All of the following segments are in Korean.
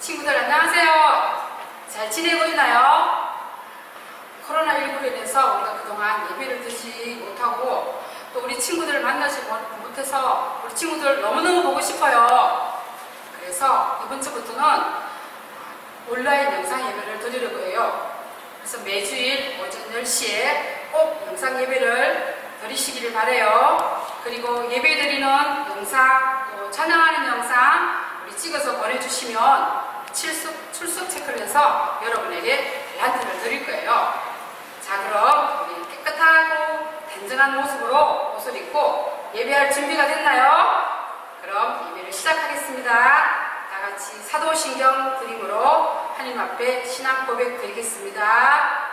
친구들 안녕하세요. 잘 지내고 있나요? 코로나19로 인해서 우리가 그동안 예배를 드리지 못하고 또 우리 친구들을 만나지 못해서 우리 친구들 너무너무 보고 싶어요. 그래서 이번 주부터는 온라인 영상 예배를 드리려고 해요. 그래서 매주일 오전 10시에 꼭 영상 예배를 드리시기를 바라요. 그리고 예배 드리는 영상, 또 찬양하는 영상 우리 찍어서 보내주시면 출석 체크를 해서 여러분에게 달란트를 드릴 거예요. 자, 그럼 우리 깨끗하고 단정한 모습으로 옷을 입고 예배할 준비가 됐나요? 그럼 예배를 시작하겠습니다. 다 같이 사도신경 드림으로 하나님 앞에 신앙 고백 드리겠습니다.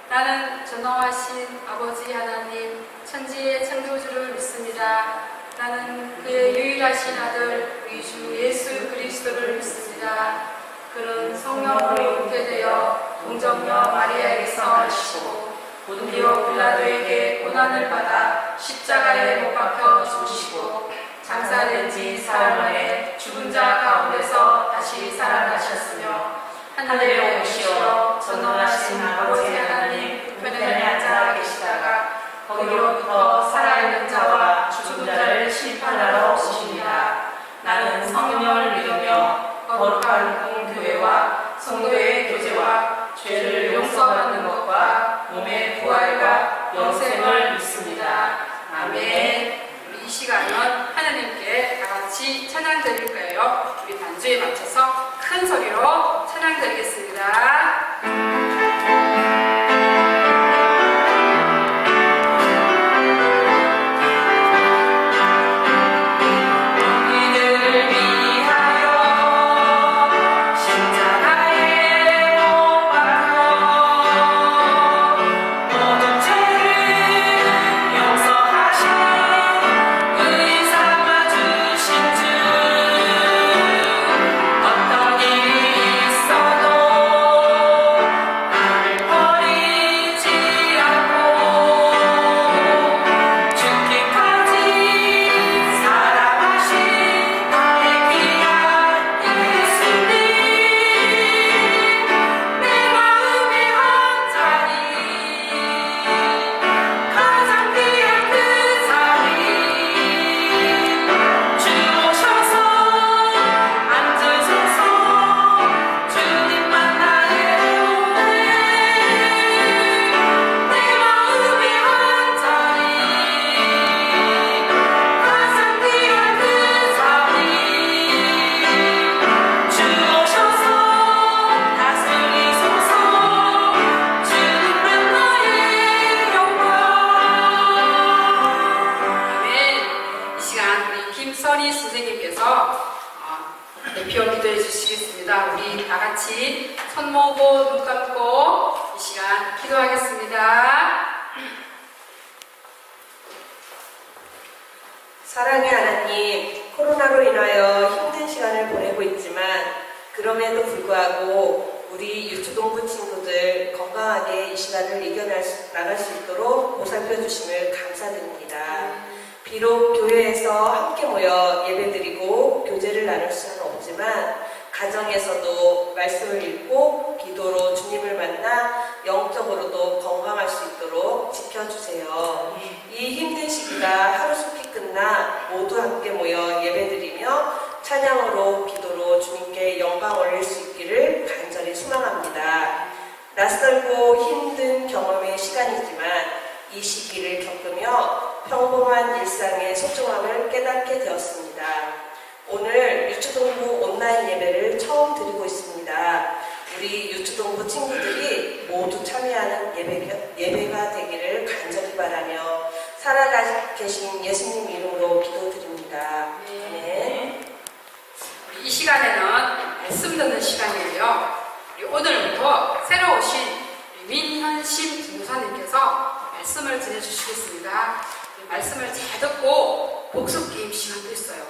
나는 전능하신 아버지 하나님, 천지의 창조주를 믿습니다. 나는 그의 유일하신 아들 우리 주 예수 그리스도를 믿습니다. 그는 성령으로 잉태되어 동정녀 마리아에게서 나시고 본디오 빌라도에게 고난을 받아 십자가에 못 박혀 죽으시고 장사된 지 사흘 만에 죽은 자 가운데서 다시 살아나셨으며 하늘에 오시어 전능하신 아버지 하나님 우편에 앉아 계시다가 거기로부터 살아있는 자와 죽은 자를 심판하러 오십니다. 나는 성령을 믿으며 거룩한 공교회와 성도의 교제와 죄를 용서받는 것과 몸의 부활과 영생을 믿습니다. 아멘. 우리 이 시간은 하나님께 다 같이 찬양 드릴 거예요. 우리 반주에 맞춰서 큰 소리로 찬양 드리겠습니다. 대표 기도해 주시겠습니다. 우리 다 같이 손 모으고 눈 감고 이 시간 기도하겠습니다. 사랑의 하나님, 코로나로 인하여 힘든 시간을 보내고 있지만 그럼에도 불구하고 우리 유초동부 친구들 건강하게 이 시간을 나갈 수 있도록 보살펴 주심을 감사드립니다. 비록 교회에서 함께 모여 예배드리고 교제를 나눌 수는 없지만 가정에서도 말씀을 읽고 기도로 주님을 만나 영적으로도 건강할 수 있도록 지켜주세요. 이 힘든 시기가 하루속히 끝나 모두 함께 모여 예배드리며 찬양으로 기도로 주님께 영광 올릴 수 있기를 간절히 소망합니다. 낯설고 힘든 경험의 시간이지만 이 시기를 겪으며 평범한 일상의 소중함을 깨닫게 되었습니다. 오늘 유초동부 온라인 예배를 처음 드리고 있습니다. 우리 유초동부 친구들이 모두 참여하는 예배가 되기를 간절히 바라며 살아계신 예수님 이름으로 기도드립니다. 네. 이 시간에는 말씀 듣는 시간이에요. 우리 오늘부터 새로 오신 민현심 전도사님께서 말씀을 전해주시겠습니다. 말씀을 잘 듣고 복습 게임 시간도 있어요.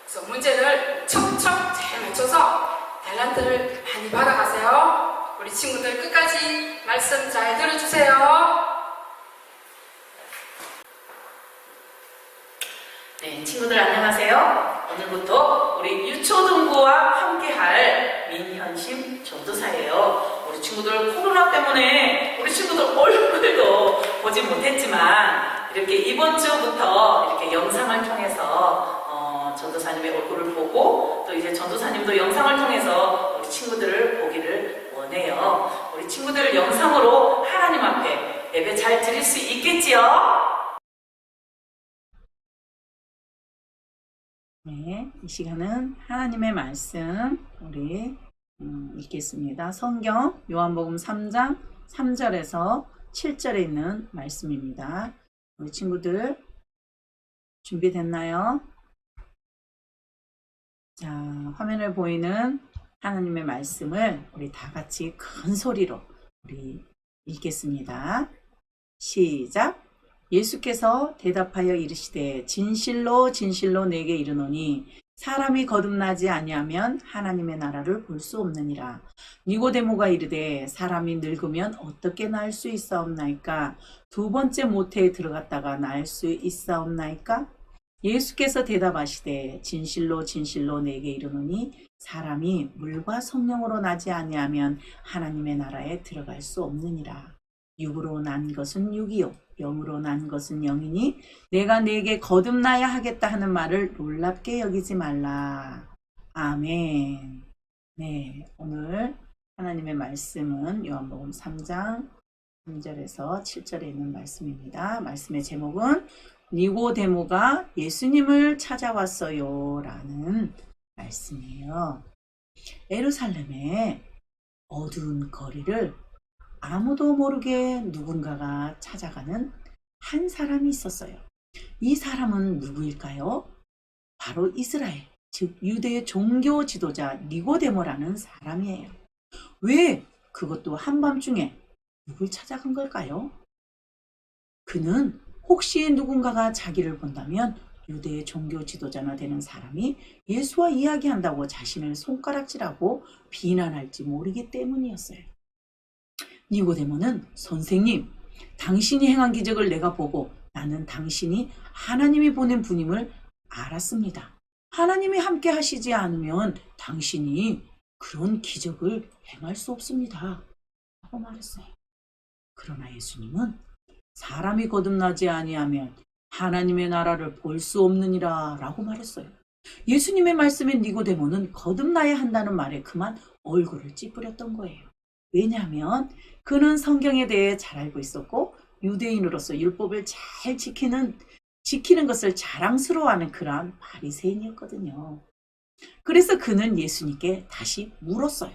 그래서 문제를 척척 잘 맞춰서 달란트를 많이 받아가세요. 우리 친구들 끝까지 말씀 잘 들어주세요. 네, 친구들 안녕하세요. 오늘부터 우리 유초동부와 함께할 때문에 우리 친구들 얼굴도 보지 못했지만 이렇게 이번 주부터 이렇게 영상을 통해서 전도사님의 얼굴을 보고 또 이제 전도사님도 영상을 통해서 우리 친구들을 보기를 원해요. 우리 친구들 영상으로 하나님 앞에 예배 잘 드릴 수 있겠지요? 네, 이 시간은 하나님의 말씀 우리 읽겠습니다. 성경 요한복음 3장 3절에서 7절에 있는 말씀입니다. 우리 친구들 준비됐나요? 자, 화면에 보이는 하나님의 말씀을 우리 다 같이 큰 소리로 우리 읽겠습니다. 시작! 예수께서 대답하여 이르시되 진실로 진실로 내게 이르노니 사람이 거듭나지 아니하면 하나님의 나라를 볼 수 없느니라. 니고데모가 이르되 사람이 늙으면 어떻게 날 수 있사옵나이까? 두 번째 모태에 들어갔다가 날 수 있사옵나이까? 예수께서 대답하시되 진실로 진실로 내게 이르노니 사람이 물과 성령으로 나지 아니하면 하나님의 나라에 들어갈 수 없느니라. 육으로 난 것은 육이요 영으로 난 것은 영이니 내가 네게 거듭나야 하겠다 하는 말을 놀랍게 여기지 말라. 아멘. 네, 오늘 하나님의 말씀은 요한복음 3장 3절에서 7절에 있는 말씀입니다. 말씀의 제목은 니고데모가 예수님을 찾아왔어요 라는 말씀이에요. 예루살렘의 어두운 거리를 아무도 모르게 누군가가 찾아가는 한 사람이 있었어요. 이 사람은 누구일까요? 바로 이스라엘, 즉 유대의 종교 지도자 니고데모라는 사람이에요. 왜 그것도 한밤중에 누굴 찾아간 걸까요? 그는 혹시 누군가가 자기를 본다면 유대의 종교 지도자나 되는 사람이 예수와 이야기한다고 자신을 손가락질하고 비난할지 모르기 때문이었어요. 니고데모는 선생님, 당신이 행한 기적을 내가 보고 나는 당신이 하나님이 보낸 분임을 알았습니다. 하나님이 함께 하시지 않으면 당신이 그런 기적을 행할 수 없습니다. 라고 말했어요. 그러나 예수님은 사람이 거듭나지 아니하면 하나님의 나라를 볼 수 없느니라 라고 말했어요. 예수님의 말씀에 니고데모는 거듭나야 한다는 말에 그만 얼굴을 찌푸렸던 거예요. 왜냐하면 그는 성경에 대해 잘 알고 있었고 유대인으로서 율법을 잘 지키는 것을 자랑스러워하는 그러한 바리새인이었거든요. 그래서 그는 예수님께 다시 물었어요.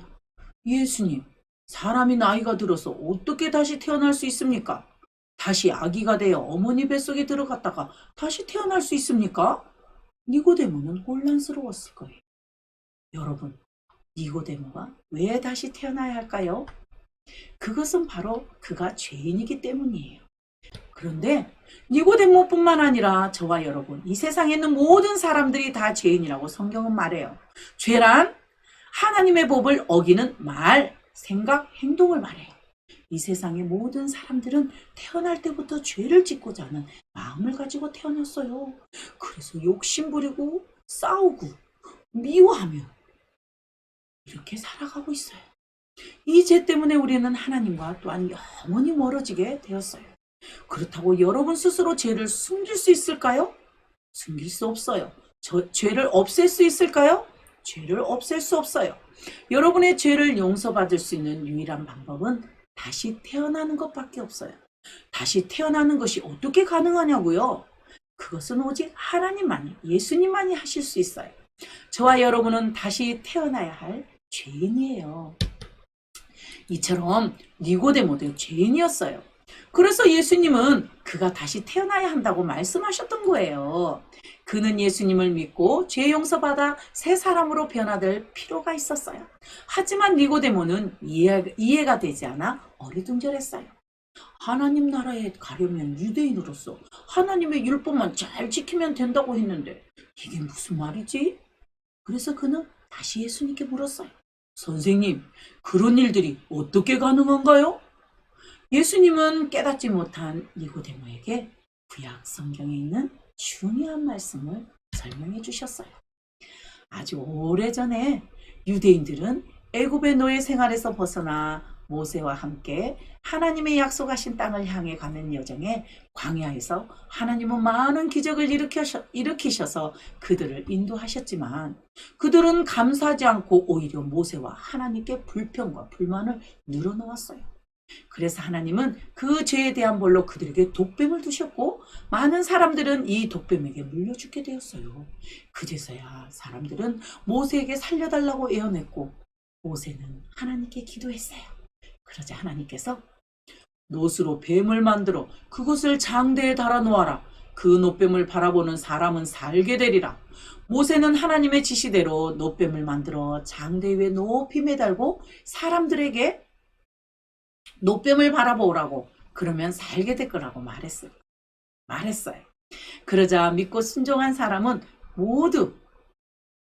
예수님, 사람이 나이가 들어서 어떻게 다시 태어날 수 있습니까? 다시 아기가 되어 어머니 뱃속에 들어갔다가 다시 태어날 수 있습니까? 니고데모는 혼란스러웠을 거예요. 여러분, 니고데모가 왜 다시 태어나야 할까요? 그것은 바로 그가 죄인이기 때문이에요. 그런데 니고데모뿐만 아니라 저와 여러분, 이 세상에 있는 모든 사람들이 다 죄인이라고 성경은 말해요. 죄란 하나님의 법을 어기는 말, 생각, 행동을 말해요. 이 세상의 모든 사람들은 태어날 때부터 죄를 짓고자 하는 마음을 가지고 태어났어요. 그래서 욕심부리고 싸우고 미워하며 이렇게 살아가고 있어요. 이 죄 때문에 우리는 하나님과 또한 영원히 멀어지게 되었어요. 그렇다고 여러분 스스로 죄를 숨길 수 있을까요? 숨길 수 없어요. 죄를 없앨 수 있을까요? 죄를 없앨 수 없어요. 여러분의 죄를 용서받을 수 있는 유일한 방법은 다시 태어나는 것밖에 없어요. 다시 태어나는 것이 어떻게 가능하냐고요? 그것은 오직 하나님만이, 예수님만이 하실 수 있어요. 저와 여러분은 다시 태어나야 할 죄인이에요. 이처럼 니고데모도 죄인이었어요. 그래서 예수님은 그가 다시 태어나야 한다고 말씀하셨던 거예요. 그는 예수님을 믿고 죄 용서받아 새 사람으로 변화될 필요가 있었어요. 하지만 니고데모는 이해가 되지 않아 어리둥절했어요. 하나님 나라에 가려면 유대인으로서 하나님의 율법만 잘 지키면 된다고 했는데 이게 무슨 말이지? 그래서 그는 다시 예수님께 물었어요. 선생님, 그런 일들이 어떻게 가능한가요? 예수님은 깨닫지 못한 니고데모에게 구약 성경에 있는 중요한 말씀을 설명해 주셨어요. 아주 오래전에 유대인들은 애굽의 노예 생활에서 벗어나 모세와 함께 하나님의 약속하신 땅을 향해 가는 여정에 광야에서 하나님은 많은 기적을 일으키셔서 그들을 인도하셨지만 그들은 감사하지 않고 오히려 모세와 하나님께 불평과 불만을 늘어놓았어요. 그래서 하나님은 그 죄에 대한 벌로 그들에게 독뱀을 두셨고 많은 사람들은 이 독뱀에게 물려 죽게 되었어요. 그제서야 사람들은 모세에게 살려달라고 애원했고 모세는 하나님께 기도했어요. 그러자 하나님께서 노스로 뱀을 만들어 그것을 장대에 달아 놓아라. 그 노뱀을 바라보는 사람은 살게 되리라. 모세는 하나님의 지시대로 노뱀을 만들어 장대 위에 높이 매달고 사람들에게 노뱀을 바라보라고 그러면 살게 될 거라고 말했어요. 그러자 믿고 순종한 사람은 모두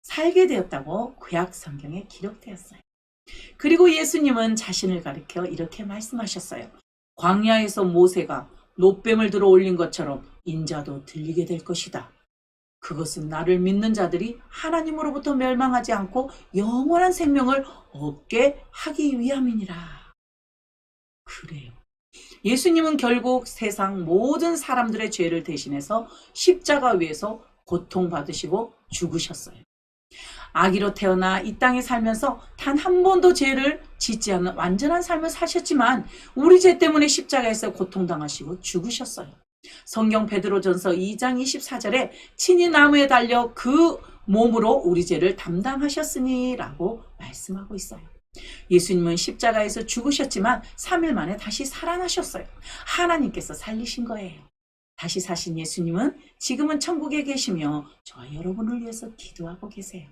살게 되었다고 구약 성경에 기록되었어요. 그리고 예수님은 자신을 가리켜 이렇게 말씀하셨어요. 광야에서 모세가 노뱀을 들어 올린 것처럼 인자도 들리게 될 것이다. 그것은 나를 믿는 자들이 하나님으로부터 멸망하지 않고 영원한 생명을 얻게 하기 위함이니라. 그래요. 예수님은 결국 세상 모든 사람들의 죄를 대신해서 십자가 위에서 고통받으시고 죽으셨어요. 아기로 태어나 이 땅에 살면서 단 한 번도 죄를 짓지 않는 완전한 삶을 사셨지만 우리 죄 때문에 십자가에서 고통당하시고 죽으셨어요. 성경 베드로전서 2장 24절에 친히 나무에 달려 그 몸으로 우리 죄를 담당하셨으니 라고 말씀하고 있어요. 예수님은 십자가에서 죽으셨지만 3일 만에 다시 살아나셨어요. 하나님께서 살리신 거예요. 다시 사신 예수님은 지금은 천국에 계시며 저와 여러분을 위해서 기도하고 계세요.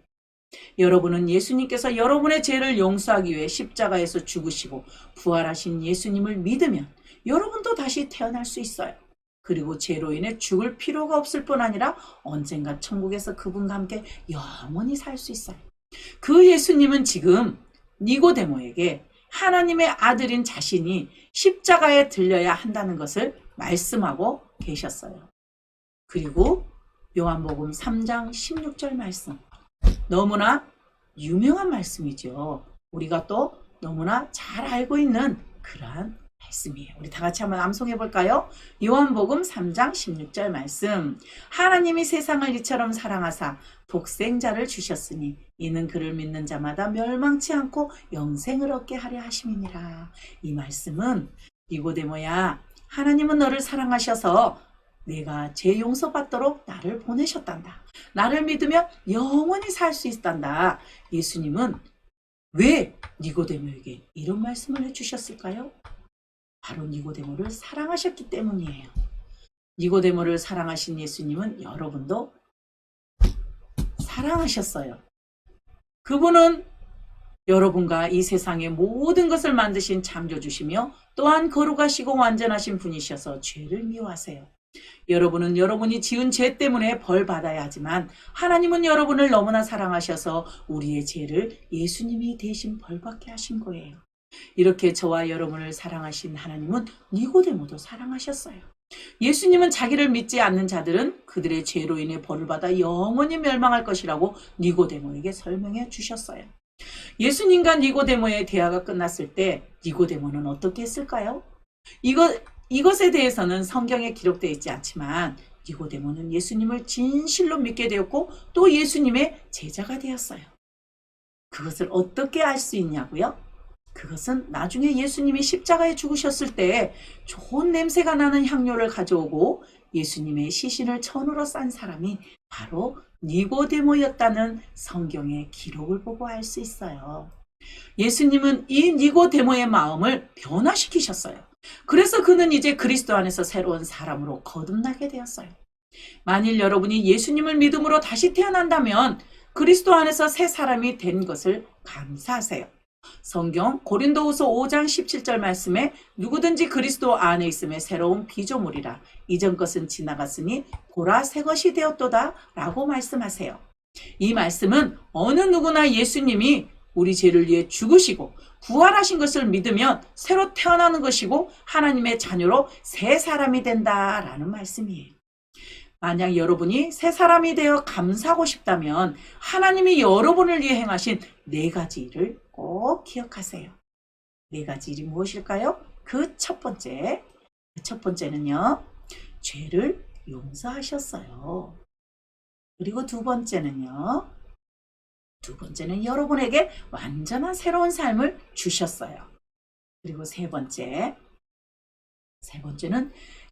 여러분은 예수님께서 여러분의 죄를 용서하기 위해 십자가에서 죽으시고 부활하신 예수님을 믿으면 여러분도 다시 태어날 수 있어요. 그리고 죄로 인해 죽을 필요가 없을 뿐 아니라 언젠가 천국에서 그분과 함께 영원히 살 수 있어요. 그 예수님은 지금 니고데모에게 하나님의 아들인 자신이 십자가에 들려야 한다는 것을 말씀하고 계셨어요. 그리고 요한복음 3장 16절 말씀. 너무나 유명한 말씀이죠. 우리가 또 너무나 잘 알고 있는 그러한 말씀이에요. 우리 다 같이 한번 암송해 볼까요? 요한복음 3장 16절 말씀. 하나님이 세상을 이처럼 사랑하사 독생자를 주셨으니 이는 그를 믿는 자마다 멸망치 않고 영생을 얻게 하려 하심이니라. 이 말씀은 니고데모야, 하나님은 너를 사랑하셔서 내가 죄 용서받도록 나를 보내셨단다. 나를 믿으면 영원히 살 수 있단다. 예수님은 왜 니고데모에게 이런 말씀을 해주셨을까요? 바로 니고데모를 사랑하셨기 때문이에요. 니고데모를 사랑하신 예수님은 여러분도 사랑하셨어요. 그분은 여러분과 이 세상의 모든 것을 만드신 창조주시며 또한 거룩하시고 완전하신 분이셔서 죄를 미워하세요. 여러분은 여러분이 지은 죄 때문에 벌 받아야 하지만 하나님은 여러분을 너무나 사랑하셔서 우리의 죄를 예수님이 대신 벌받게 하신 거예요. 이렇게 저와 여러분을 사랑하신 하나님은 니고데모도 사랑하셨어요. 예수님은 자기를 믿지 않는 자들은 그들의 죄로 인해 벌을 받아 영원히 멸망할 것이라고 니고데모에게 설명해 주셨어요. 예수님과 니고데모의 대화가 끝났을 때 니고데모는 어떻게 했을까요? 이것에 대해서는 성경에 기록되어 있지 않지만 니고데모는 예수님을 진실로 믿게 되었고 또 예수님의 제자가 되었어요. 그것을 어떻게 알 수 있냐고요? 그것은 나중에 예수님이 십자가에 죽으셨을 때 좋은 냄새가 나는 향료를 가져오고 예수님의 시신을 천으로 싼 사람이 바로 니고데모였다는 성경의 기록을 보고 알 수 있어요. 예수님은 이 니고데모의 마음을 변화시키셨어요. 그래서 그는 이제 그리스도 안에서 새로운 사람으로 거듭나게 되었어요. 만일 여러분이 예수님을 믿음으로 다시 태어난다면 그리스도 안에서 새 사람이 된 것을 감사하세요. 성경 고린도후서 5장 17절 말씀에 누구든지 그리스도 안에 있음에 새로운 피조물이라 이전 것은 지나갔으니 보라 새 것이 되었도다 라고 말씀하세요. 이 말씀은 어느 누구나 예수님이 우리 죄를 위해 죽으시고 부활하신 것을 믿으면 새로 태어나는 것이고 하나님의 자녀로 새 사람이 된다라는 말씀이에요. 만약 여러분이 새 사람이 되어 감사하고 싶다면 하나님이 여러분을 위해 행하신 4가지 일을 꼭 기억하세요. 네 가지 일이 무엇일까요? 그 첫 번째는요, 죄를 용서하셨어요. 그리고 두 번째는 여러분에게 완전한 새로운 삶을 주셨어요. 그리고 세 번째는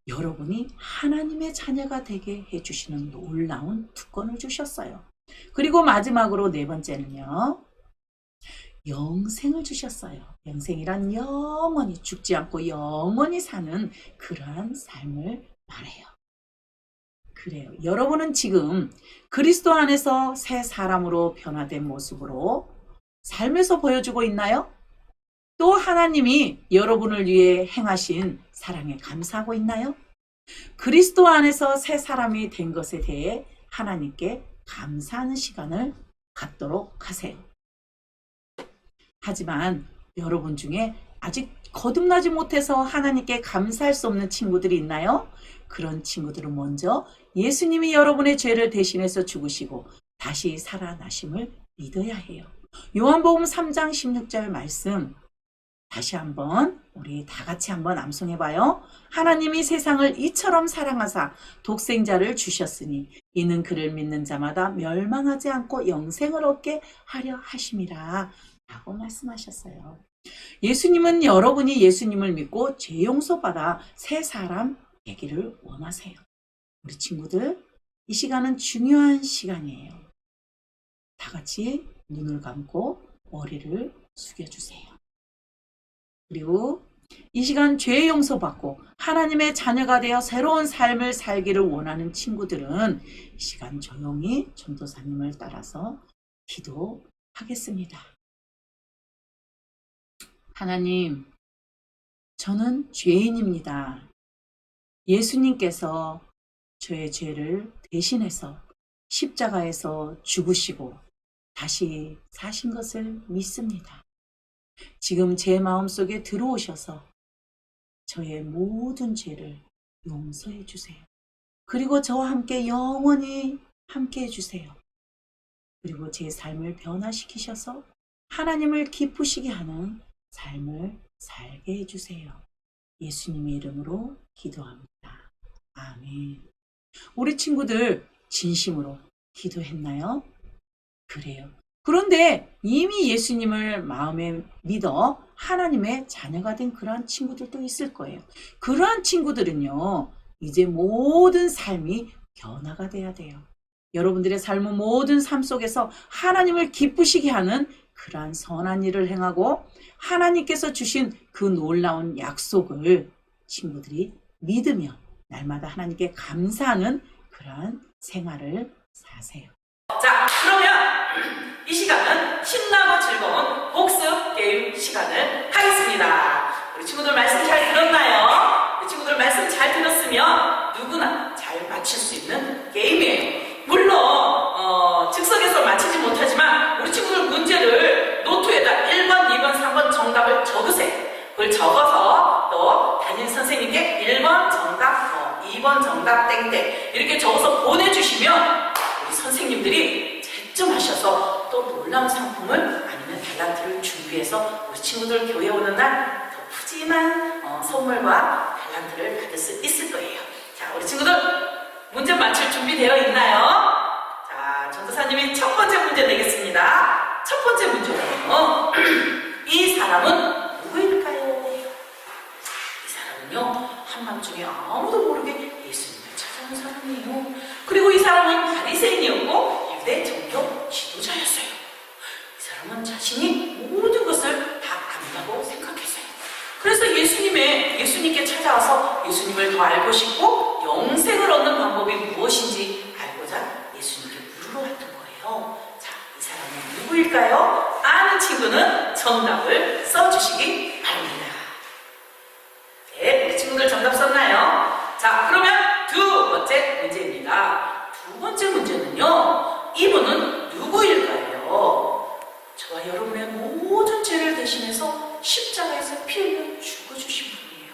여러분이 하나님의 자녀가 되게 해주시는 놀라운 특권을 주셨어요. 그리고 마지막으로 네 번째는요, 영생을 주셨어요. 영생이란 영원히 죽지 않고 영원히 사는 그러한 삶을 말해요. 그래요. 여러분은 지금 그리스도 안에서 새 사람으로 변화된 모습으로 삶에서 보여주고 있나요? 또 하나님이 여러분을 위해 행하신 사랑에 감사하고 있나요? 그리스도 안에서 새 사람이 된 것에 대해 하나님께 감사하는 시간을 갖도록 하세요. 하지만 여러분 중에 아직 거듭나지 못해서 하나님께 감사할 수 없는 친구들이 있나요? 그런 친구들은 먼저 예수님이 여러분의 죄를 대신해서 죽으시고 다시 살아나심을 믿어야 해요. 요한복음 3장 16절 말씀 다시 한번 우리 다 같이 한번 암송해봐요. 하나님이 세상을 이처럼 사랑하사 독생자를 주셨으니 이는 그를 믿는 자마다 멸망하지 않고 영생을 얻게 하려 하심이라 라고 말씀하셨어요. 예수님은 여러분이 예수님을 믿고 죄 용서받아 새 사람 되기를 원하세요. 우리 친구들, 이 시간은 중요한 시간이에요. 다 같이 눈을 감고 머리를 숙여주세요. 그리고 이 시간 죄 용서받고 하나님의 자녀가 되어 새로운 삶을 살기를 원하는 친구들은 이 시간 조용히 전도사님을 따라서 기도하겠습니다. 하나님, 저는 죄인입니다. 예수님께서 저의 죄를 대신해서 십자가에서 죽으시고 다시 사신 것을 믿습니다. 지금 제 마음속에 들어오셔서 저의 모든 죄를 용서해 주세요. 그리고 저와 함께 영원히 함께 해주세요. 그리고 제 삶을 변화시키셔서 하나님을 기쁘시게 하는 삶을 살게 해주세요. 예수님의 이름으로 기도합니다. 아멘. 우리 친구들 진심으로 기도했나요? 그래요. 그런데 이미 예수님을 마음에 믿어 하나님의 자녀가 된 그러한 친구들도 있을 거예요. 그러한 친구들은요, 이제 모든 삶이 변화가 돼야 돼요. 여러분들의 삶은 모든 삶 속에서 하나님을 기쁘시게 하는 그러한 선한 일을 행하고 하나님께서 주신 그 놀라운 약속을 친구들이 믿으며 날마다 하나님께 감사하는 그러한 생활을 사세요. 자, 그러면 이 시간은 신나고 즐거운 복습 게임 시간을 하겠습니다. 우리 친구들 말씀 잘 들었나요? 우리 친구들 말씀 잘 들었으면 누구나 잘 맞힐 수 있는 게임이에요. 물론 즉석에서 맞히지 못하지만 우리 친구들 문제를 노트에다 1번, 2번, 3번 정답을 적으세요. 그걸 적어서 또 담임 선생님께 1번 정답, 2번 정답 땡땡 이렇게 적어서 보내주시면 우리 선생님들이 채점하셔서 또 놀라운 상품을 아니면 달란트를 준비해서 우리 친구들 교회 오는 날 더 푸짐한 선물과 달란트를 받을 수 있을 거예요. 자, 우리 친구들 문제 맞출 준비되어 있나요? 자, 전도사님이 첫 번째 문제 내겠습니다. 첫 번째 문제는요. 이 사람은 누구일까요? 이 사람은요, 한밤중에 아무도 모르게 예수님을 찾아온 사람이에요. 그리고 이 사람은 바리새인이었고 유대 종교 지도자였어요. 이 사람은 자신이 모든 것을 다 안다고 생각했어요. 그래서 예수님께 찾아와서 예수님을 더 알고 싶고 영생을 얻는 방법이 무엇인지 알고자 예수님께 물으러 왔던 거예요. 자, 이 사람은 누구일까요? 아는 친구는 정답을 써주시기 바랍니다. 네, 우리 친구들 정답 썼나요? 자, 그러면 두 번째 문제입니다. 두 번째 문제는요, 이분은 누구일까요? 저와 여러분의 모든 죄를 대신해서 십자가에서 피 흘려 죽어주신 분이에요.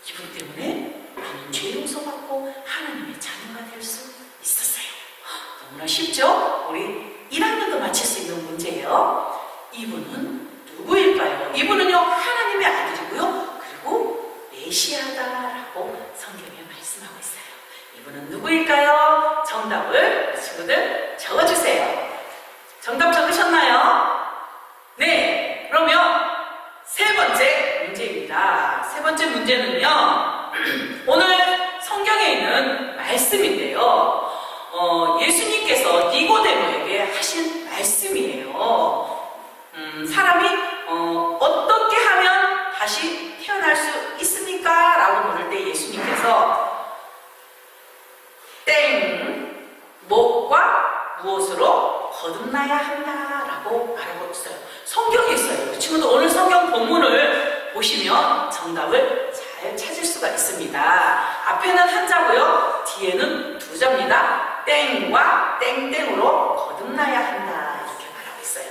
이분 때문에 우리는 죄 용서받고 하나님의 자녀가 될 수 있었어요. 너무나 쉽죠? 우리 1학년도 맞힐 수 있는 문제예요. 이분은 누구일까요? 이분은요 하나님의 아들이고요. 그리고 메시아다라고 성경에 말씀하고 있어요. 이분은 누구일까요? 정답을 친구들 적어주세요. 정답 적으셨나요? 네, 그러면 세 번째 문제입니다. 세 번째 문제는요, 오늘 성경에 있는 말씀인데요. 예수님께서 니고데모에게 하신 말씀이에요. 사람이 어떻게 하면 다시 태어날 수 있습니까? 라고 물을 때 예수님께서 땡, 무엇과 무엇으로 거듭나야 한다라고 말하고 있어요. 성경에 있어요. 그 친구들 오늘 성경 본문을 보시면 정답을 잘 찾을 수가 있습니다. 앞에는 한자고요. 뒤에는 두 자입니다. 땡과 땡땡으로 거듭나야 한다 이렇게 말하고 있어요.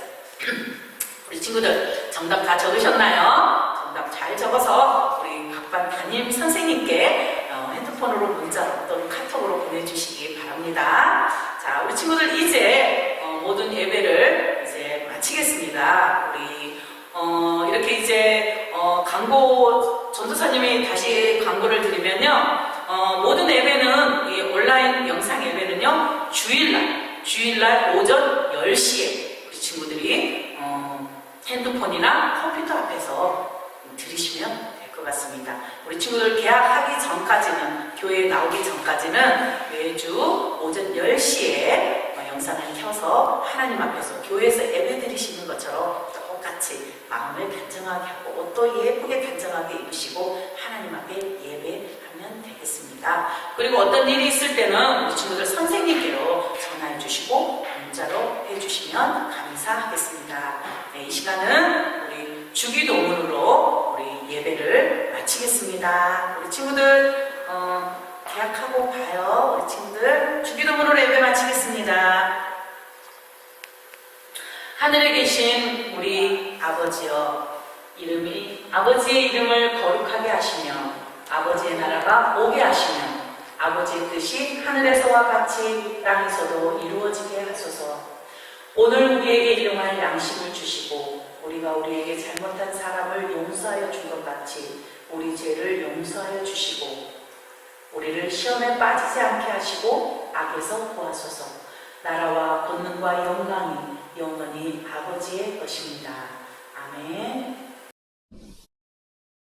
우리 친구들 정답 다 적으셨나요? 정답 잘 적어서 우리 각반 담임 선생님께 핸드폰으로 문자로 또는 카톡으로 보내주시기 바랍니다. 자, 우리 친구들 이제 모든 예배를 이제 마치겠습니다. 우리 이렇게 이제 광고 전도사님이 다시 광고를 드리면요, 모든 예배는 이 온라인 영상 예배는요 주일날 오전 10시에 우리 친구들이 핸드폰이나 컴퓨터 앞에서 들으시면 될 것 같습니다. 우리 친구들 개학하기 전까지는, 교회에 나오기 전까지는 매주 오전 10시에 영상을 켜서 하나님 앞에서 교회에서 예배 드리시는 것처럼 똑같이 마음을 단정하게 하고 옷도 예쁘게 단정하게 입으시고 하나님 앞에 예배하면 되겠습니다. 그리고 어떤 일이 있을 때는 우리 친구들 선생님께로 전화해 주시고 문자로 해주시면 감사하겠습니다. 네, 이 시간은 우리 주기도문으로 우리 예배를 마치겠습니다. 우리 친구들 계약하고 봐요. 우리 친구들 주기도문으로 예배 마치겠습니다. 하늘에 계신 우리 아버지여, 아버지의 이름을 거룩하게 하시며 아버지의 나라가 오게 하시며 아버지의 뜻이 하늘에서와 같이 땅에서도 이루어지게 하소서. 오늘 우리에게 일용할 양식을 주시고 우리가 우리에게 잘못한 사람을 용서하여 준 것 같이 우리 죄를 용서하여 주시고 우리를 시험에 빠지지 않게 하시고 악에서 구하소서. 나라와 권능과 영광이 영원히 아버지의 것입니다. 아멘.